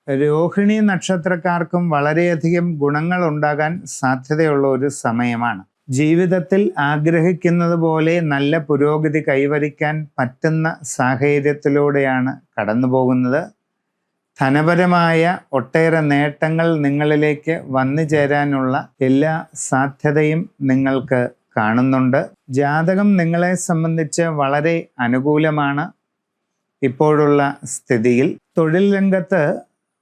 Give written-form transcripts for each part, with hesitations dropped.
രോഹിണി നക്ഷത്രക്കാർക്കും വളരെയധികം ഗുണങ്ങൾ ഉണ്ടാകാൻ സാധ്യതയുള്ള ഒരു സമയമാണ്. ജീവിതത്തിൽ ആഗ്രഹിക്കുന്നത് പോലെ നല്ല പുരോഗതി കൈവരിക്കാൻ പറ്റുന്ന സാഹചര്യത്തിലൂടെയാണ് കടന്നു പോകുന്നത്. ധനപരമായ ഒട്ടേറെ നേട്ടങ്ങൾ നിങ്ങളിലേക്ക് വന്നു ചേരാനുള്ള എല്ലാ സാധ്യതയും നിങ്ങൾക്ക് കാണുന്നുണ്ട്. ജാതകം നിങ്ങളെ സംബന്ധിച്ച് വളരെ അനുകൂലമാണ്. ഇപ്പോഴുള്ള സ്ഥിതിയിൽ തൊഴിൽ രംഗത്ത്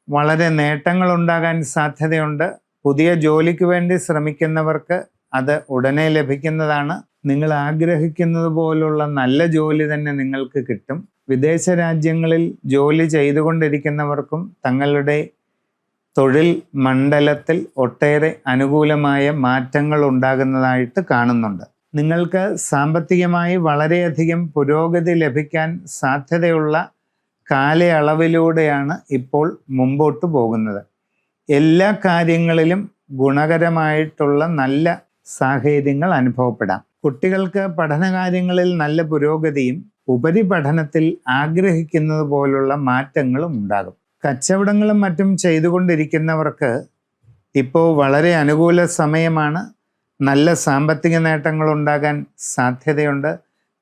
വളരെ നേട്ടങ്ങൾ ഉണ്ടാകാൻ സാധ്യതയുണ്ട്. പുതിയ ജോലിക്ക് വേണ്ടി ശ്രമിക്കുന്നവർക്ക് അത് ഉടനെ ലഭിക്കുന്നതാണ്. നിങ്ങൾ ആഗ്രഹിക്കുന്നത് പോലുള്ള നല്ല ജോലി തന്നെ നിങ്ങൾക്ക് കിട്ടും. വിദേശ രാജ്യങ്ങളിൽ ജോലി ചെയ്തുകൊണ്ടിരിക്കുന്നവർക്കും തങ്ങളുടെ തൊഴിൽ മണ്ഡലത്തിൽ ഒട്ടേറെ അനുകൂലമായ മാറ്റങ്ങൾ ഉണ്ടാകുന്നതായിട്ട് കാണുന്നുണ്ട്. നിങ്ങൾക്ക് സാമ്പത്തികമായി വളരെയധികം പുരോഗതി ലഭിക്കാൻ സാധ്യതയുള്ള കാലയളവിലൂടെയാണ് ഇപ്പോൾ മുമ്പോട്ട് പോകുന്നത്. എല്ലാ കാര്യങ്ങളിലും ഗുണകരമായിട്ടുള്ള നല്ല സാഹചര്യങ്ങൾ അനുഭവപ്പെടാം. കുട്ടികൾക്ക് പഠനകാര്യങ്ങളിൽ നല്ല പുരോഗതിയും ഉപരിപഠനത്തിൽ ആഗ്രഹിക്കുന്നത് പോലുള്ള മാറ്റങ്ങളും ഉണ്ടാകും. കച്ചവടങ്ങളും മറ്റും ചെയ്തുകൊണ്ടിരിക്കുന്നവർക്ക് ഇപ്പോൾ വളരെ അനുകൂല സമയമാണ്. നല്ല സാമ്പത്തിക നേട്ടങ്ങൾ ഉണ്ടാകാൻ സാധ്യതയുണ്ട്.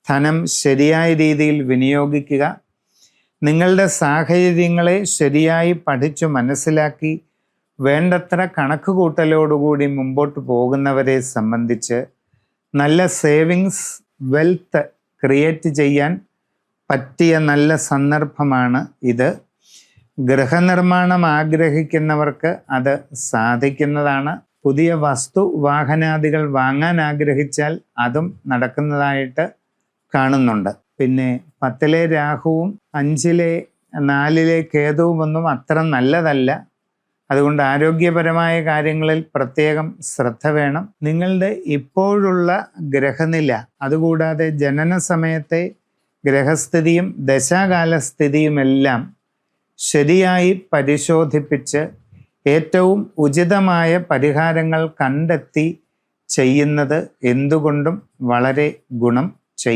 ധനം ശരിയായ രീതിയിൽ വിനിയോഗിക്കുക. നിങ്ങളുടെ സാഹചര്യങ്ങളെ ശരിയായി പഠിച്ചു മനസ്സിലാക്കി വേണ്ടത്ര കണക്കുകൂട്ടലോടുകൂടി മുമ്പോട്ട് പോകുന്നവരെ സംബന്ധിച്ച് നല്ല സേവിങ്സ് വെൽത്ത് ക്രിയേറ്റ് ചെയ്യാൻ പറ്റിയ നല്ല സന്ദർഭമാണ് ഇത്. ഗൃഹനിർമ്മാണം ആഗ്രഹിക്കുന്നവർക്ക് അത് സാധിക്കുന്നതാണ്. പുതിയ വസ്തു വാഹനാദികൾ വാങ്ങാൻ ആഗ്രഹിച്ചാൽ അതും നടക്കുന്നതായിട്ട് കാണുന്നുണ്ട്. പിന്നെ 10-ലെ രാഹുവും 5-ലെ 4-ലെ കേതുവും ഒന്നും അത്ര നല്ലതല്ല. അതുകൊണ്ട് ആരോഗ്യപരമായ കാര്യങ്ങളിൽ പ്രത്യേകം ശ്രദ്ധ വേണം. നിങ്ങളുടെ ഇപ്പോഴുള്ള ഗ്രഹനില, അതുകൂടാതെ ജനന സമയത്തെ ഗ്രഹസ്ഥിതിയും ദശാകാലസ്ഥിതിയുമെല്ലാം ശരിയായി പരിശോധിപ്പിച്ച് ഏറ്റവും ഉചിതമായ പരിഹാരങ്ങൾ കണ്ടെത്തി ചെയ്യുന്നത് എന്തുകൊണ്ടും വളരെ ഗുണം ചെയ്യും.